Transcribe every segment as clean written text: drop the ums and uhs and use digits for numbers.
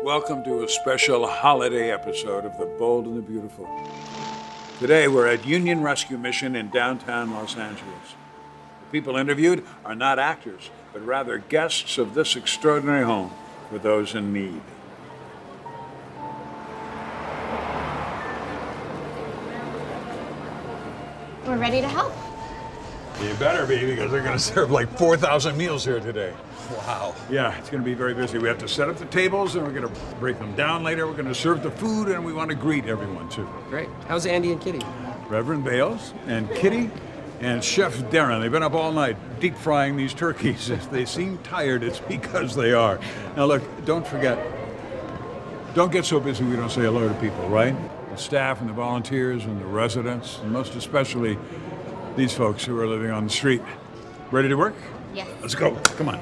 Welcome to a special holiday episode of The Bold and the Beautiful. Today we're at Union Rescue Mission in downtown Los Angeles. The people interviewed are not actors, but rather guests of this extraordinary home for those in need. We're ready to help. You better be, because they're going to serve like 4,000 meals here today. Wow. Yeah, it's going to be very busy. We have to set up the tables, and we're going to break them down later. We're going to serve the food, and we want to greet everyone, too. Great. How's Andy and Kitty? Reverend Bales and Kitty and Chef Darren. They've been up all night deep frying these turkeys. If they seem tired, it's because they are. Now, look, don't forget, don't get so busy we don't say hello to people, right? The staff and the volunteers and the residents, and most especially these folks who are living on the street. Ready to work? Yes. Let's go. Come on.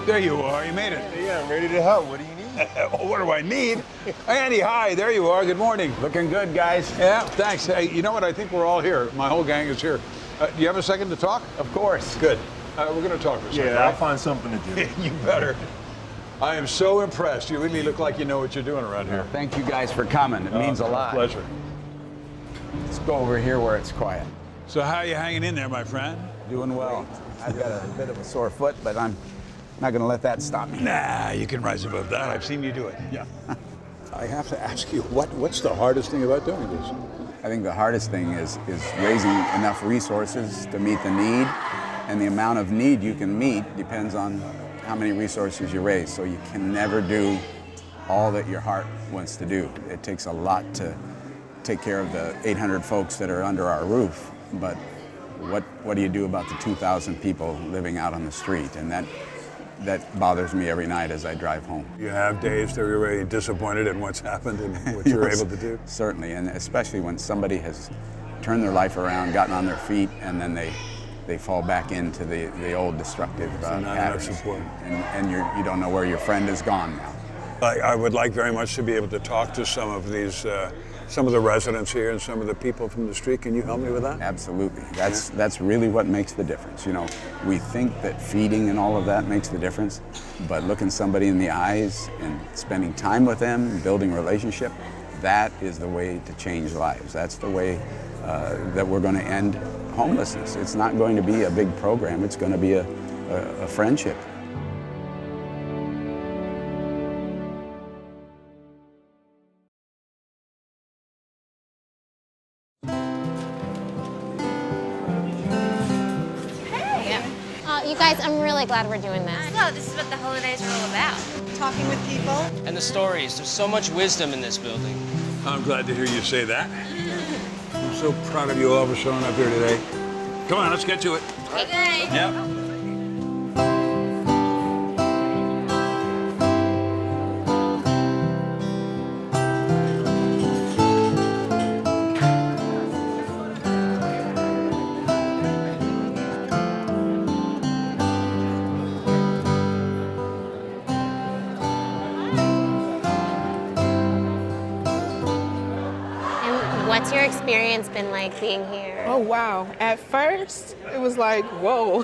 There you are. You made it. Yeah, I'm ready to help. What do you need? What do I need? Andy, hi. There you are. Good morning. Looking good, guys. Yeah, thanks. Hey, you know what? I think we're all here. My whole gang is here. Do you have a second to talk? Of course. Good. We're going to talk for a second. Yeah, I'll find something to do. You better. I am so impressed. You really look like you know what you're doing around here. Thank you guys for coming. It means a lot. Pleasure. Let's go over here where it's quiet. So how are you hanging in there, my friend? Doing well. I've got a bit of a sore foot, but I'm not going to let that stop me. Nah, you can rise above that. I've seen you do it. Yeah. I have to ask you, what's the hardest thing about doing this? I think the hardest thing is raising enough resources to meet the need, and the amount of need you can meet depends on how many resources you raise. So you can never do all that your heart wants to do. It takes a lot to take care of the 800 folks that are under our roof, but what do you do about the 2,000 people living out on the street? And that bothers me every night as I drive home. You have days that you're really disappointed in what's happened and what you're able to do? Certainly, and especially when somebody has turned their life around, gotten on their feet, and then they fall back into the old destructive patterns. And you don't know where your friend is gone now. I would like very much to be able to talk to some of these, some of the residents here and some of the people from the street. Can you help me with that? Absolutely. That's really what makes the difference. You know, we think that feeding and all of that makes the difference, but looking somebody in the eyes and spending time with them, building a relationship, that is the way to change lives. That's the way that we're going to end homelessness. It's not going to be a big program. It's going to be a friendship. You guys, I'm really glad we're doing this. No, this is what the holidays are all about. Talking with people. And the stories. There's so much wisdom in this building. I'm glad to hear you say that. I'm so proud of you all for showing up here today. Come on, let's get to it. Okay. Yep. What's your experience been like being here? Oh, wow. At first, it was like, whoa.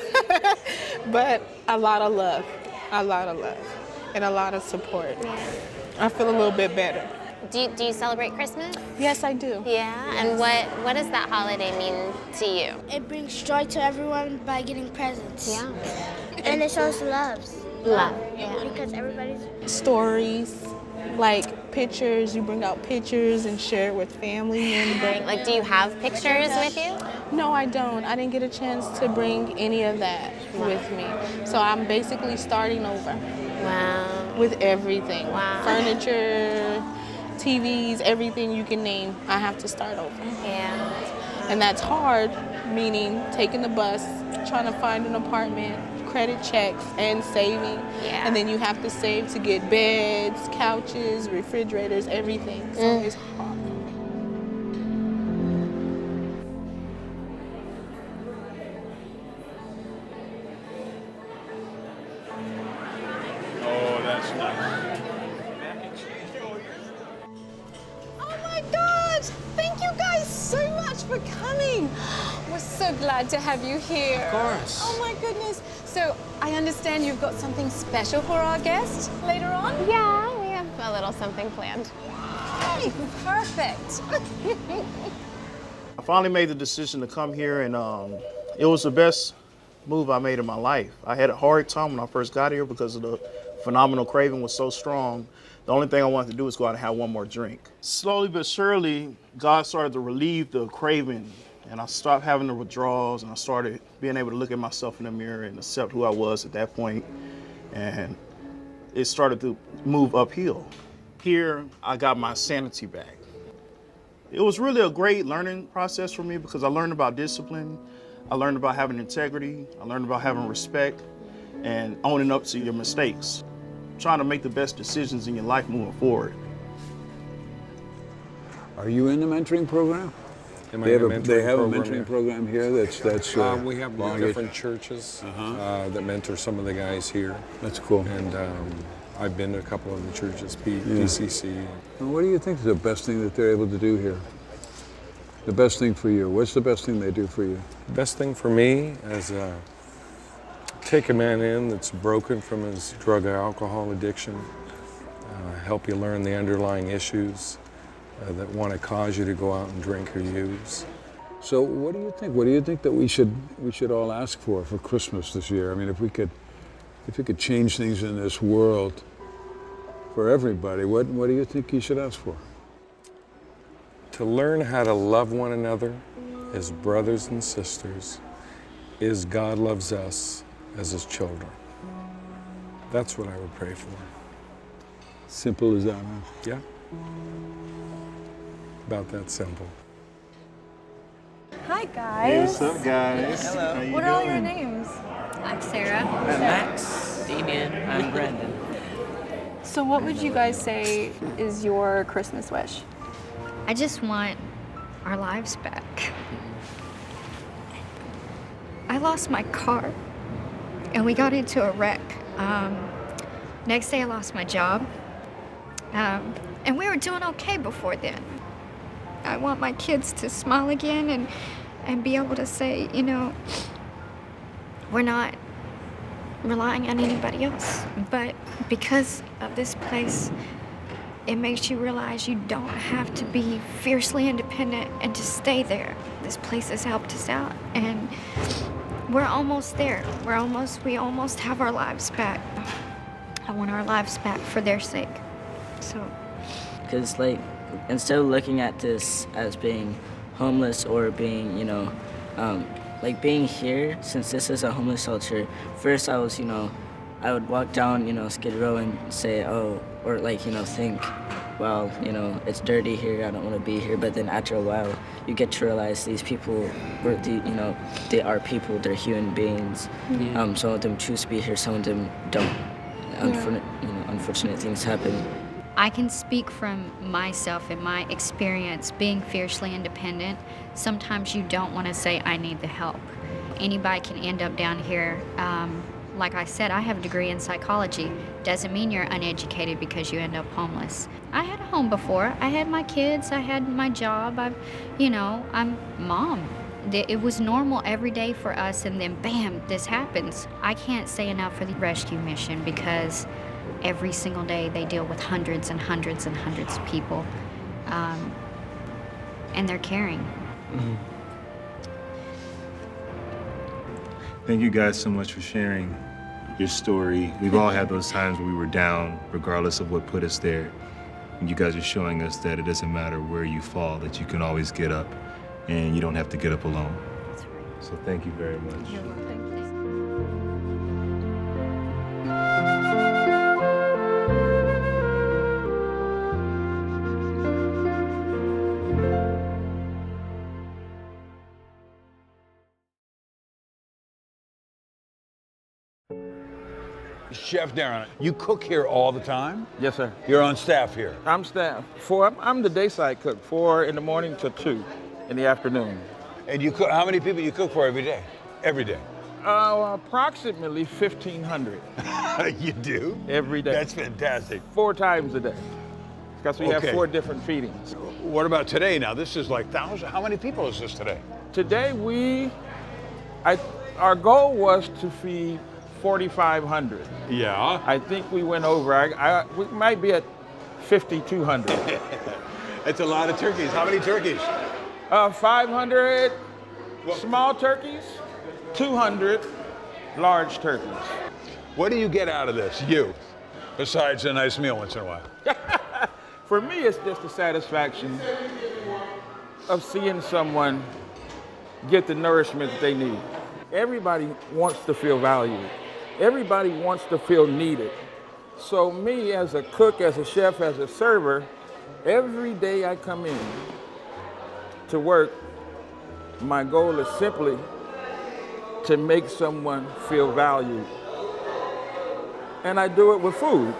But a lot of love. A lot of love. and a lot of support. I feel a little bit better. Do you celebrate Christmas? Yes, I do. Yeah. And what does that holiday mean to you? It brings joy to everyone by getting presents. Yeah. And it shows love. Love. Yeah. Because everybody's... Stories, like pictures. You bring out pictures and share it with family members. Like, do you have pictures with you? No, I don't. I didn't get a chance to bring any of that with me. So I'm basically starting over Wow. with everything. Wow. Furniture, TVs, everything you can name. I have to start over. Yeah. And that's hard, meaning taking the bus, trying to find an apartment, credit checks, and saving. Yeah. And then you have to save to get beds, couches, refrigerators, everything. So it's hard. Oh, that's nice. Oh my God! Thank you guys so much for coming. We're so glad to have you here. Of course. Oh my goodness. So I understand you've got something special for our guest later on? Yeah, we have a little something planned. Hey, perfect. I finally made the decision to come here, and it was the best move I made in my life. I had a hard time when I first got here because of the phenomenal craving was so strong. The only thing I wanted to do was go out and have one more drink. Slowly but surely, God started to relieve the craving, and I stopped having the withdrawals, and I started being able to look at myself in the mirror and accept who I was at that point, and it started to move uphill. Here, I got my sanity back. It was really a great learning process for me because I learned about discipline, I learned about having integrity, I learned about having respect, and owning up to your mistakes. Trying to make the best decisions in your life moving forward. Are you in the mentoring program? Am I They in have a a, mentoring they have a program mentoring here? program here that's We have long-ish. different churches that mentor some of the guys here. That's cool. And I've been to a couple of the churches, PCC. And what do you think is the best thing that they're able to do here? The best thing for you? What's the best thing they do for you? The best thing for me is take a man in that's broken from his drug or alcohol addiction, help you learn the underlying issues that want to cause you to go out and drink or use. So what do you think? What do you think that we should all ask for Christmas this year? I mean, if we could change things in this world for everybody, what do you think you should ask for? To learn how to love one another as brothers and sisters as God loves us as his children. That's what I would pray for. Simple as that, huh? Yeah. About that simple. Hi, Hey, guys. what's up, guys? Hello. How you What are all doing? your names? I'm Sarah. I'm Max. Damien. I'm Brandon. So what would you guys say is your Christmas wish? I just want our lives back. I lost my car and we got into a wreck. Next day I lost my job. And we were doing okay before then. I want my kids to smile again and be able to say, you know, we're not relying on anybody else. But because of this place, it makes you realize you don't have to be fiercely independent and just stay there. This place has helped us out, and we're almost there. We almost have our lives back. I want our lives back for their sake. So. Because, like, instead of looking at this as being homeless or being, you know, like being here, since this is a homeless shelter, first I was, you know, I would walk down, you know, Skid Row and say, oh, or like, you know, think, well, you know, it's dirty here, I don't want to be here. But then after a while, you get to realize these people, you know, they are people, they're human beings. Yeah. Some of them choose to be here, some of them don't. Unfortunate things happen. I can speak from myself and my experience being fiercely independent. Sometimes you don't want to say, I need the help. Anybody can end up down here. Like I said, I have a degree in psychology. Doesn't mean you're uneducated because you end up homeless. I had a home before. I had my kids, I had my job, I'm mom. It was normal every day for us, and then bam, this happens. I can't say enough for the rescue mission because every single day they deal with hundreds and hundreds and hundreds of people, and they're caring. Mm-hmm. Thank you guys so much for sharing your story. We've all had those times where we were down, regardless of what put us there. And you guys are showing us that it doesn't matter where you fall, that you can always get up, and you don't have to get up alone. That's right. So thank you very much. You're welcome. Chef Darren, you cook here all the time? Yes, sir. You're on staff here? I'm staff. I'm the dayside cook, 4 in the morning to 2 in the afternoon. And you cook, how many people you cook for every day? Every day? Approximately 1,500. You do? Every day. That's fantastic. 4 times a day. Because we have Okay. 4 different feedings. What about today now? This is like thousands. How many people is this today? Today our goal was to feed 4,500. Yeah. I think we went over. We might be at 5,200. That's a lot of turkeys. How many turkeys? 500 small turkeys, 200 large turkeys. What do you get out of this, you, besides a nice meal once in a while? For me, it's just the satisfaction of seeing someone get the nourishment that they need. Everybody wants to feel valued. Everybody wants to feel needed. So me, as a cook, as a chef, as a server, every day I come in to work, my goal is simply to make someone feel valued. And I do it with food.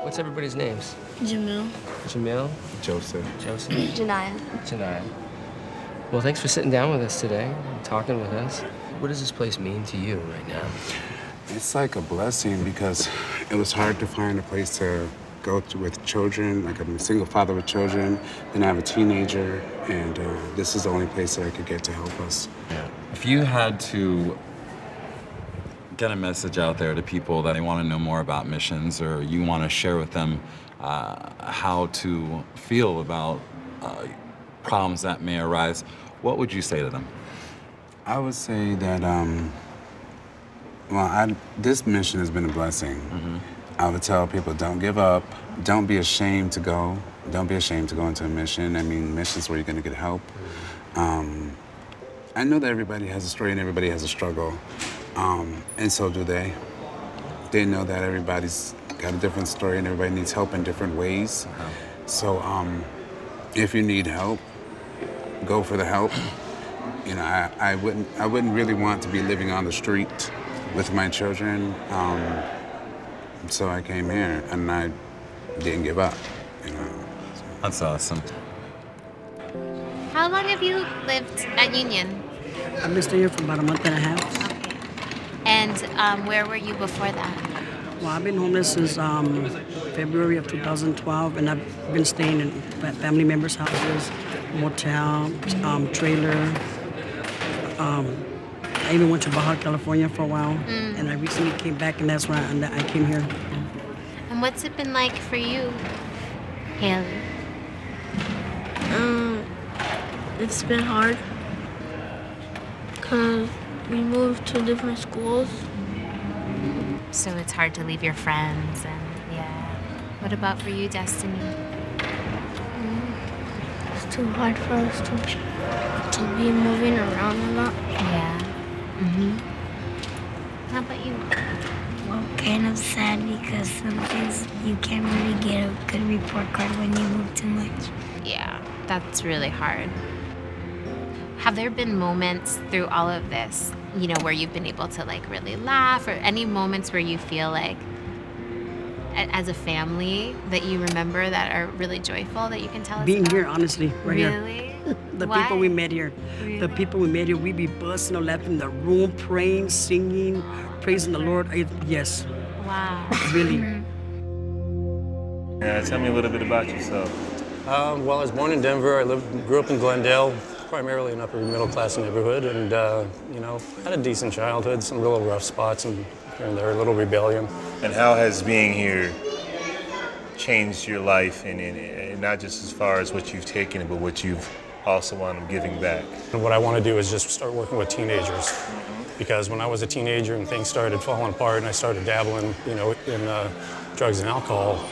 What's everybody's names? Jamil. Jamil? Joseph. Joseph? Janaya. Janai. Well, thanks for sitting down with us today and talking with us. What does this place mean to you right now? It's like a blessing because it was hard to find a place to go to with children. Like, I'm a single father with children, and I have a teenager, and this is the only place that I could get to help us. Yeah. If you had to get a message out there to people that they want to know more about missions, or you want to share with them how to feel about problems that may arise, what would you say to them? I would say that, this mission has been a blessing. Mm-hmm. I would tell people, don't give up. Don't be ashamed to go. Don't be ashamed to go into a mission. I mean, missions where you're going to get help. I know that everybody has a story and everybody has a struggle, and so do they. They know that everybody's got a different story and everybody needs help in different ways. Uh-huh. So if you need help, go for the help. You know, I wouldn't really want to be living on the street with my children. So I came here and I didn't give up, you know. That's awesome. How long have you lived at Union? I've been staying here for about a month and a half. Okay. And where were you before that? Well, I've been homeless since February of 2012, and I've been staying in family members' houses, motel, trailer. I even went to Baja California for a while, and I recently came back, and that's why I came here. And what's it been like for you, Haley? It's been hard because we moved to different schools. So it's hard to leave your friends and yeah. What about for you, Destiny? It's too hard for us to be moving around a lot. Yeah. Mm-hmm. How about you? Well, kind of sad because sometimes you can't really get a good report card when you move too much. Yeah, that's really hard. Have there been moments through all of this, you know, where you've been able to like really laugh, or any moments where you feel like as a family that you remember that are really joyful that you can tell us Being about? here, honestly, right here. Really? The Why? people we met here. Really? The people we met here, we be busting or laughing in the room, praying, singing, praising the Lord. Yes. Wow. Really. Yeah, tell me a little bit about yourself. Well, I was born in Denver. I grew up in Glendale. primarily an upper middle class neighborhood, and you know, had a decent childhood, some real rough spots, and here and there, a little rebellion. And how has being here changed your life, and not just as far as what you've taken, but what you've also wound up giving back? And what I want to do is just start working with teenagers, because when I was a teenager and things started falling apart and I started dabbling, you know, in drugs and alcohol,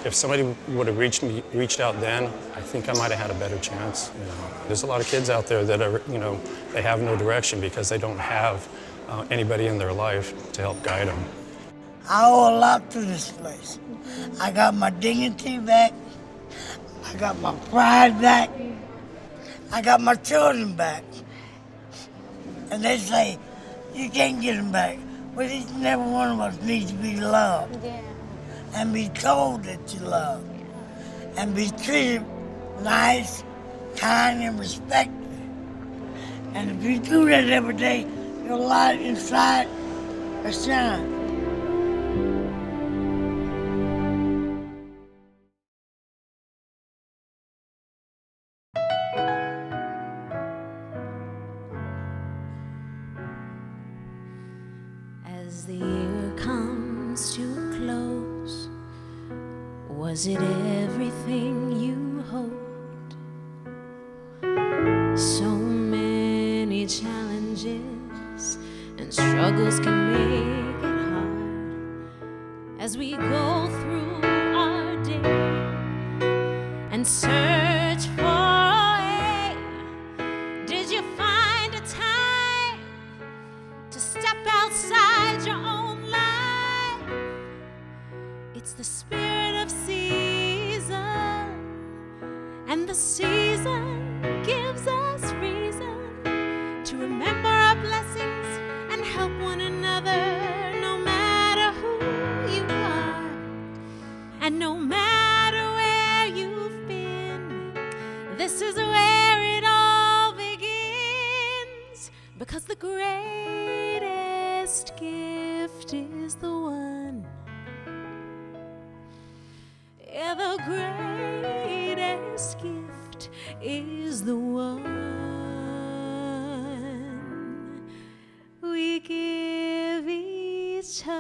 if somebody would have reached out then, I think I might have had a better chance. You know, there's a lot of kids out there that are, you know, they have no direction because they don't have anybody in their life to help guide them. I owe a lot to this place. I got my dignity back. I got my pride back. I got my children back. And they say, you can't get them back. But each and every one of us needs to be loved. Yeah. And be told that you love. And be treated nice, kind, and respected. And if you do that every day, your light inside will shine. As the year comes to a close, was it everything you hoped? So many challenges and struggles can make it hard as we go through our day and search for a way. Did you find a time to step outside your own life? It's the spirit of season, and the season gives us reason to remember our blessings and help one another, no matter who you are and no matter where you've been. This is where it all begins, because the greatest gift is the one. Yeah, the greatest gift is the one we give each other.